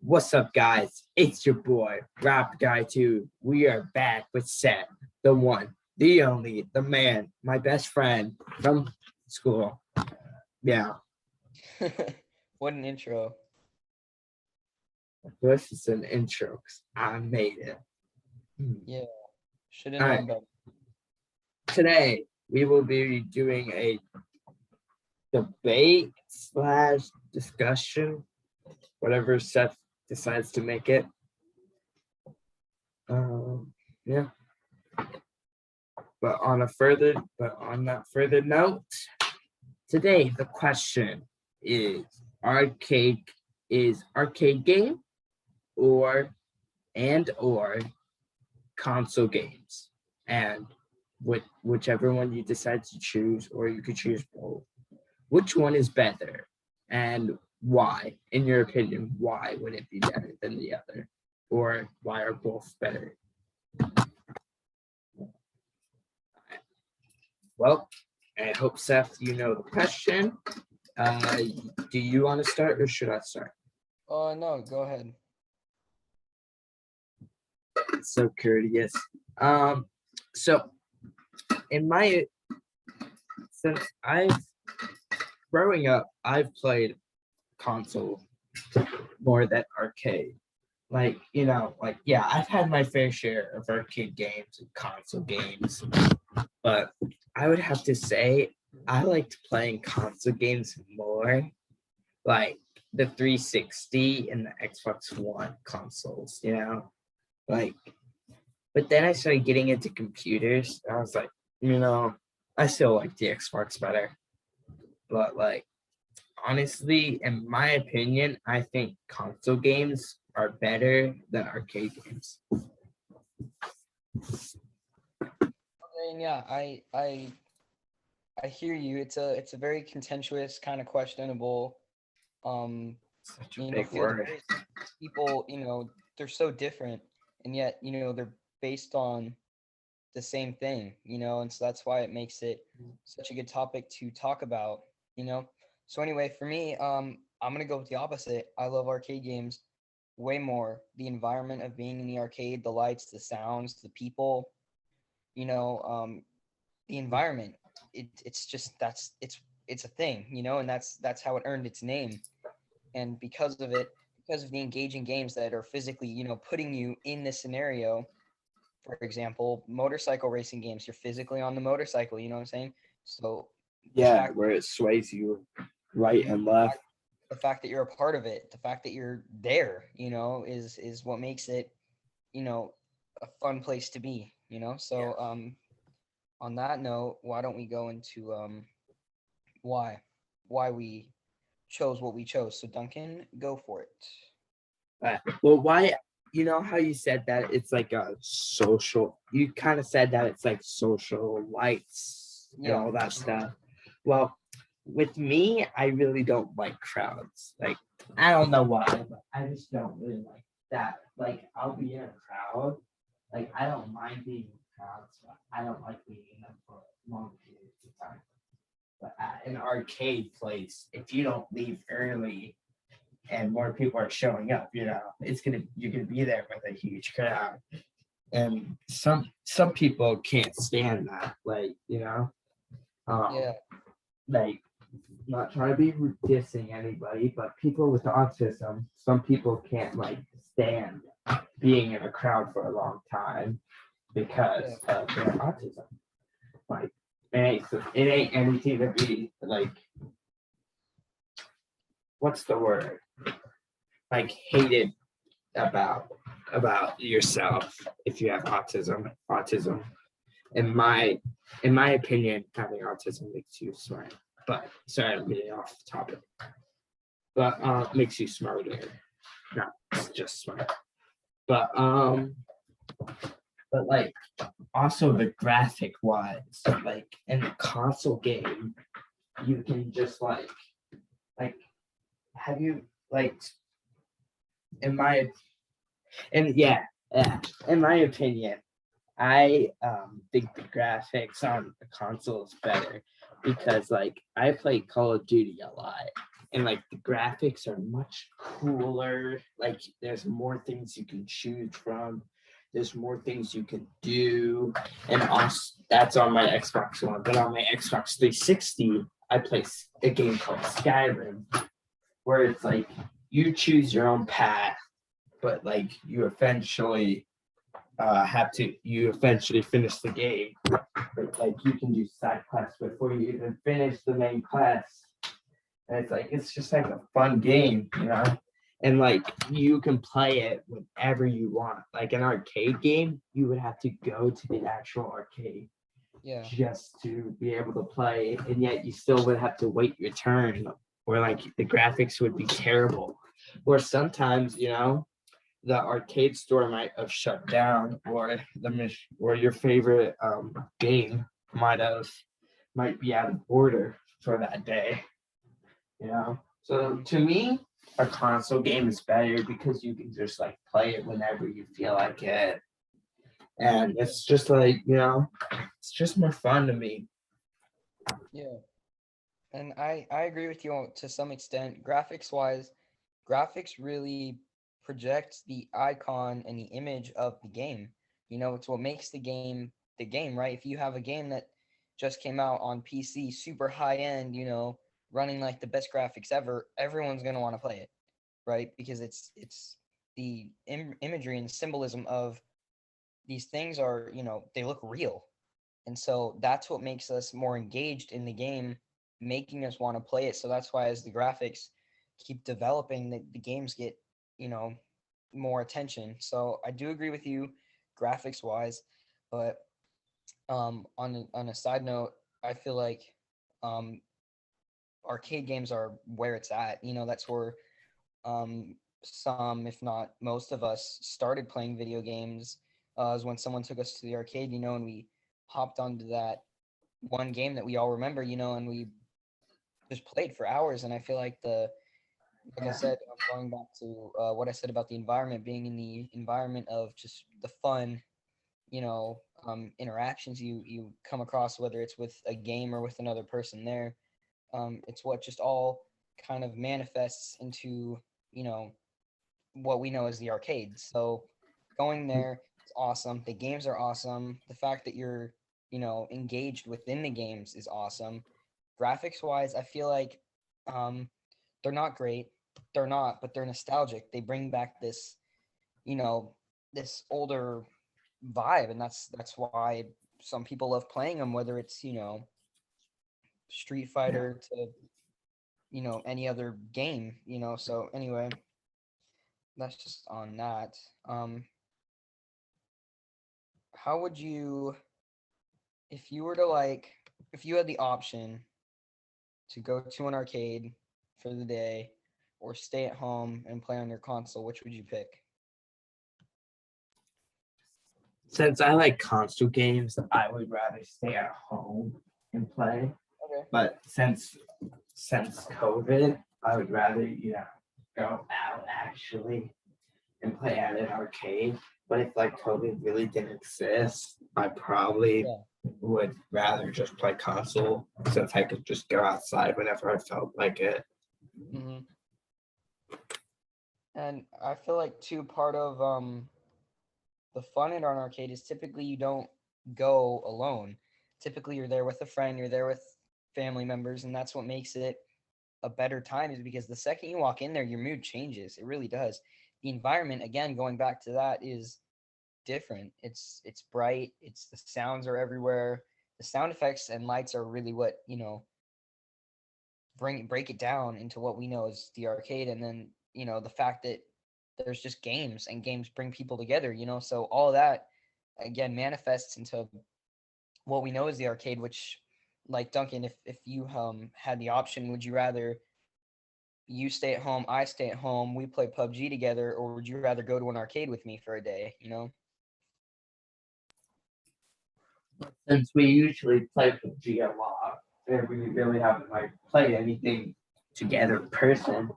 What's up, guys? It's your boy, Raptor Guy 2. We are back with Seth, the one, the only, the man, my best friend from school. Yeah, What an intro. this is an intro 'cause I made it. Yeah. Should have All known right, better. today we will be doing a debate slash discussion, whatever Seth decides to make it. Yeah. But on that further note, today the question is arcade game or console games, and whichever one you decide to choose, or you could choose both. Which one is better, and why? In your opinion, why would it be better than the other, or why are both better? Well, I hope, Seth, you know the question. Do you want to start or should I start? No, go ahead. So courteous. So in my since I've growing up, I've played console more than arcade. Yeah, I've had my fair share of arcade games and console games, but I would have to say I liked playing console games more, like the 360 and the Xbox One consoles, like. But then I started getting into computers. And I was like, I still like the Xbox better. But honestly, in my opinion, I think console games are better than arcade games. And yeah, I hear you. It's a very contentious, kind of questionable Such a big field of word. people, they're so different, and yet, they're based on the same thing, and so that's why it makes it such a good topic to talk about. So anyway, for me, I'm gonna go with the opposite. I love arcade games way more. The environment of being in the arcade, the lights, the sounds, the people, you know, um, the environment. It's just it's a thing, and that's how it earned its name. And because of it, because of the engaging games that are physically, putting you in this scenario. For example, motorcycle racing games, you're physically on the motorcycle, you know what I'm saying? So the Yeah, fact where it sways you right and left. the fact that you're a part of it, the fact that you're there, is what makes it, a fun place to be. Yeah. So on that note, why don't we go into why why we chose what we chose. So Duncan, go for it. Well, why? You know how you said that it's like a social. You kind of said that it's like social lights and Yeah. all that stuff. Well, with me, I really don't like crowds. Like, I don't know why, but I just don't really like that. Like, I'll be in a crowd. Like, I don't mind being in crowds, but I don't like being in them for long periods of time. But at an arcade place, if you don't leave early and more people are showing up, you're gonna be there with a huge crowd. And some people can't stand that. Um, Yeah. like not trying to be dissing anybody, but people with autism, some people can't stand being in a crowd for a long time because Yeah. of their autism. Like it ain't anything to be like, what's the word? Like hated about yourself if you have autism. In my opinion, having autism makes you smart. But sorry, I'm getting off the topic. But makes you smarter, not just smart. But also the graphic wise, like in the console game, you can just like have you like in my and yeah, yeah, in my opinion, I think the graphics on the console is better because I play Call of Duty a lot, and like the graphics are much cooler. Like there's more things you can choose from. There's more things you can do, and also that's on my Xbox One. But on my Xbox 360, I play a game called Skyrim, where it's like you choose your own path, but like you eventually you eventually finish the game. But like you can do side quests before you even finish the main quest. And it's like it's just like a fun game, you know? And like you can play it whenever you want. Like an arcade game, you would have to go to the actual arcade Yeah. just to be able to play, and yet you still would have to wait your turn, or like the graphics would be terrible. Or sometimes, you know, the arcade store might have shut down, or or your favorite game might be out of order for that day. You know, so to me, a console game is better because you can just like play it whenever you feel like it, and it's just like, you know, it's just more fun to me. Yeah. And I agree with you to some extent. Graphics wise, graphics really projects the icon and the image of the game. You know, it's what makes the game, right? If you have a game that just came out on PC, super high end, you know, running like the best graphics ever, everyone's gonna want to play it, right? Because it's the imagery and symbolism of these things are, you know, they look real. And so that's what makes us more engaged in the game, making us want to play it. So that's why as the graphics keep developing, the games get, you know, more attention. So I do agree with you graphics wise, but on a side note, I feel like um arcade games are where it's at. You know, that's where some, if not most of us, started playing video games. Is when someone took us to the arcade, you know, and we hopped onto that one game that we all remember, you know, and we just played for hours. And I feel like like I said, going back to what I said about the environment, being in the environment of just the fun, you know, interactions you come across, whether it's with a game or with another person there. It's what just all kind of manifests into, you know, what we know as the arcade. So going there is awesome. The games are awesome. The fact that you're, you know, engaged within the games is awesome. Graphics wise, I feel like um, they're not great. They're not, but they're nostalgic. They bring back this, you know, this older vibe, and that's why some people love playing them. Whether it's, you know, Street Yeah. Fighter to, you know, any other game, you know. So anyway, that's just on that. Um, how would you, if you were to like, if you had the option to go to an arcade for the day or stay at home and play on your console, which would you pick? Since I like console games, I would rather stay at home and play. Okay. But since COVID, I would rather, you know, go out actually and play at an arcade. But if like COVID really didn't exist, I probably Yeah. would rather just play console since I could just go outside whenever I felt like it. Hmm. And I feel like too part of the fun in an arcade is typically you don't go alone. Typically you're there with a friend, you're there with family members, and that's what makes it a better time is because the second you walk in there, your mood changes. It really does. The environment, again, going back to that, is different. It's bright. It's the sounds are everywhere. The sound effects and lights are really what, you know, break it down into what we know as the arcade, and then, you know, the fact that there's just games and games bring people together, you know, so all that again manifests into what we know as the arcade, which, like Duncan, if you had the option, would you rather you stay at home, I stay at home, we play PUBG together, or would you rather go to an arcade with me for a day, you know? Since we usually play PUBG a lot, and we really haven't like played anything together in person,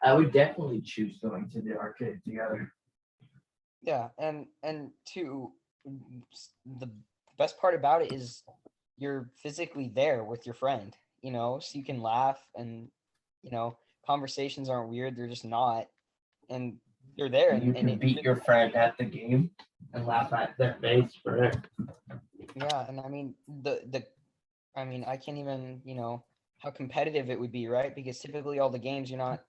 I would definitely choose going to the arcade together. Yeah, and to the best part about it is you're physically there with your friend, you know, so you can laugh and, you know, conversations aren't weird, they're just not. And you're there You and can it beat your friend at the game and laugh at their face for it. yeah, and I mean I mean, I can't even, how competitive it would be, right? Because typically all the games you're not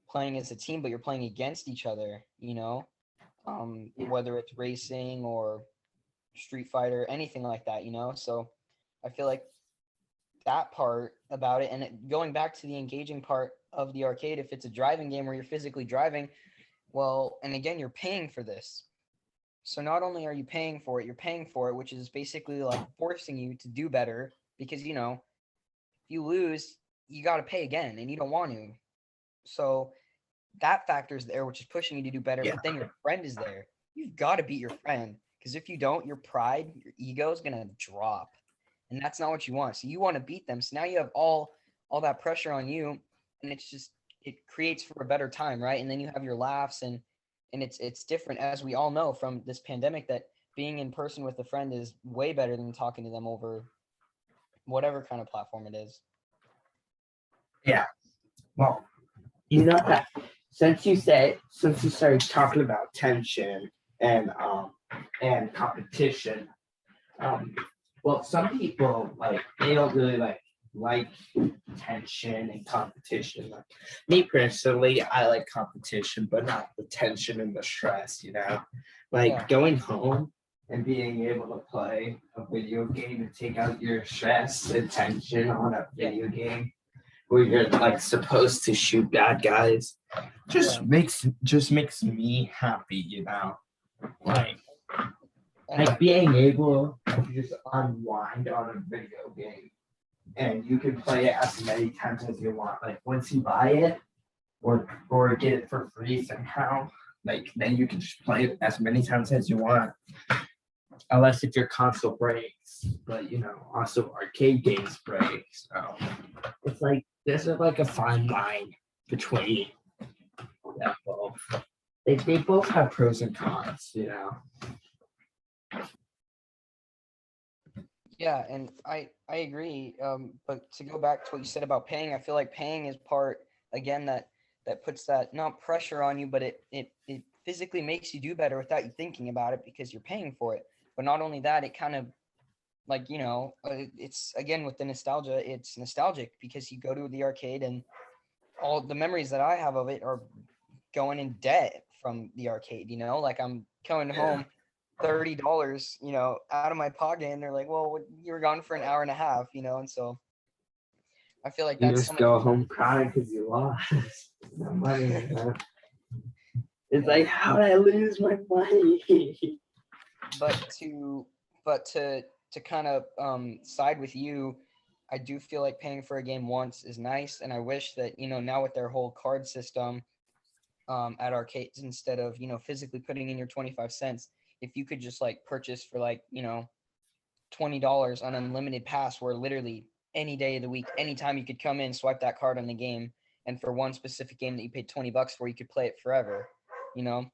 playing as a team, but you're playing against each other, whether it's racing or Street Fighter, anything like that, So I feel like that part about it, and going back to the engaging part of the arcade, if it's a driving game where you're physically driving, well, and again, you're paying for this. So not only are you paying for it, you're paying for it, which is basically like forcing you to do better because, if you lose, you got to pay again and you don't want to. So that factor is there, which is pushing you to do better. Yeah. But then your friend is there. You've got to beat your friend because if you don't, your pride, your ego is going to drop. And that's not what you want. So you want to beat them. So now you have all that pressure on you, and it creates for a better time, right? And then you have your laughs and it's different, as we all know from this pandemic, that being in person with a friend is way better than talking to them over whatever kind of platform it is. Yeah. Well, you know that since you started talking about tension and competition, well, some people they don't really like tension and competition. Like me personally, I like competition, but not the tension and the stress, going home and being able to play a video game and take out your stress and tension on a video game where you're supposed to shoot bad guys makes me happy, like being able to just unwind on a video game. And you can play it as many times as you want. Like once you buy it or get it for free somehow, then you can just play it as many times as you want. Unless if your console breaks. But also arcade games break. So it's there's a fine line between that both. They both have pros and cons, Yeah, and I agree. But to go back to what you said about paying, I feel like paying is part again that puts that not pressure on you, but it physically makes you do better without you thinking about it because you're paying for it. But not only that, it kind of it's again with the nostalgia, it's nostalgic because you go to the arcade and all the memories that I have of it are going in debt from the arcade, like I'm coming home $30, out of my pocket, and they're like, well, you were gone for an hour and a half, and so I feel like you that's just go home crying because you lost the money. It's how did I lose my money? But to kind of side with you, I do feel like paying for a game once is nice, and I wish that now with their whole card system at arcades, instead of physically putting in your 25 cents, if you could just purchase for $20 on unlimited pass, where literally any day of the week, anytime you could come in, swipe that card on the game, and for one specific game that you paid $20 for, you could play it forever. Yeah.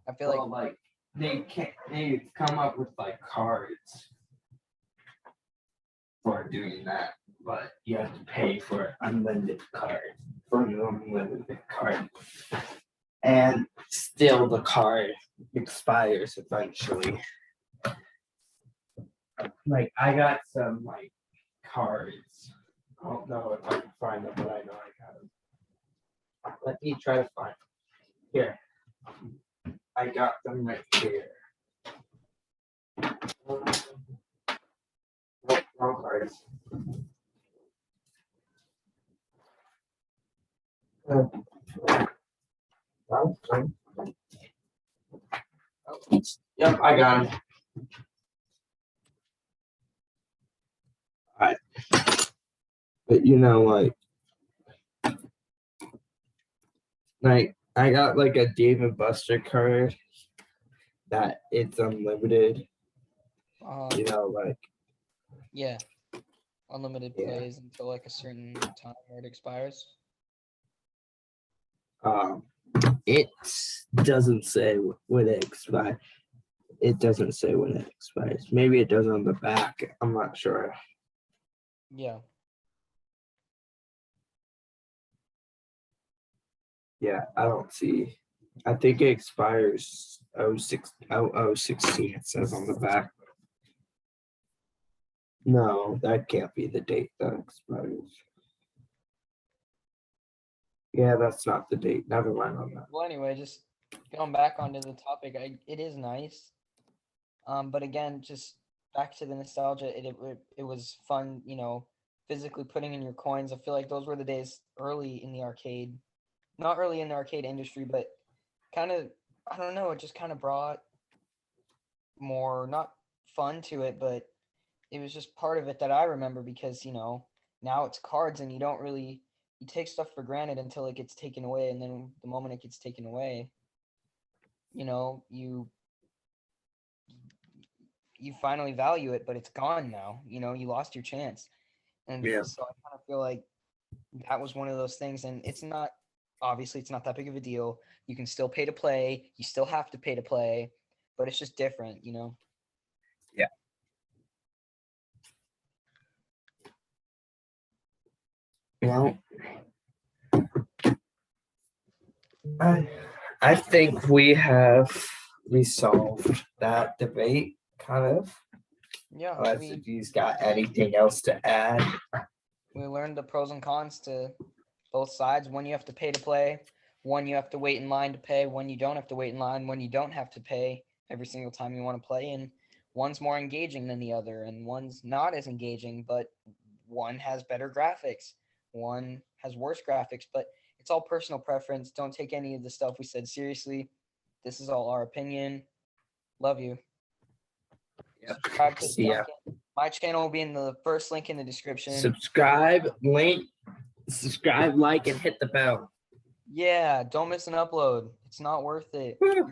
I feel they've come up with cards for doing that, but you have to pay for an unlimited card. And still the card expires eventually. I got some cards. I don't know if I can find them, but I know I got them. Let me try to find them. Here. I got them right here. Wrong cards. Yep, I got them. Alright. But I got a Dave and Buster card that it's unlimited. yeah, unlimited plays until a certain time where it expires. It doesn't say when it expires. It doesn't say when it expires. Maybe it does on the back. I'm not sure. Yeah. Yeah, I don't see. I think it expires 16, it says on the back. No, that can't be the date that expires. Yeah, that's not the date. Never mind on that. Well, anyway, just going back onto the topic, it is nice. But again, just back to the nostalgia. It was fun, physically putting in your coins. I feel like those were the days early in the arcade, not early in the arcade industry, but kind of, I don't know, it just kind of brought more, not fun to it, but it was just part of it that I remember because, now it's cards and you take stuff for granted until it gets taken away. And then the moment it gets taken away, you finally value it, but it's gone now. You lost your chance. And Yeah. so I kind of feel like that was one of those things. And obviously, it's not that big of a deal. You can still pay to play. You still have to pay to play, but it's just different. Yeah. Well, I think we have resolved that debate, kind of. Yeah, Unless if you've got anything else to add. we learned the pros and cons to both sides. One you have to pay to play. One you have to wait in line to pay. One you don't have to wait in line. One you don't have to pay every single time you want to play. And one's more engaging than the other, and one's not as engaging, but one has better graphics. One has worse graphics, but it's all personal preference. Don't take any of the stuff we said seriously. This is all our opinion. Love you. Yep. Subscribe to See ya. my channel will be in the first link in the description. Subscribe, like, and hit the bell. Yeah, don't miss an upload. It's not worth it. You're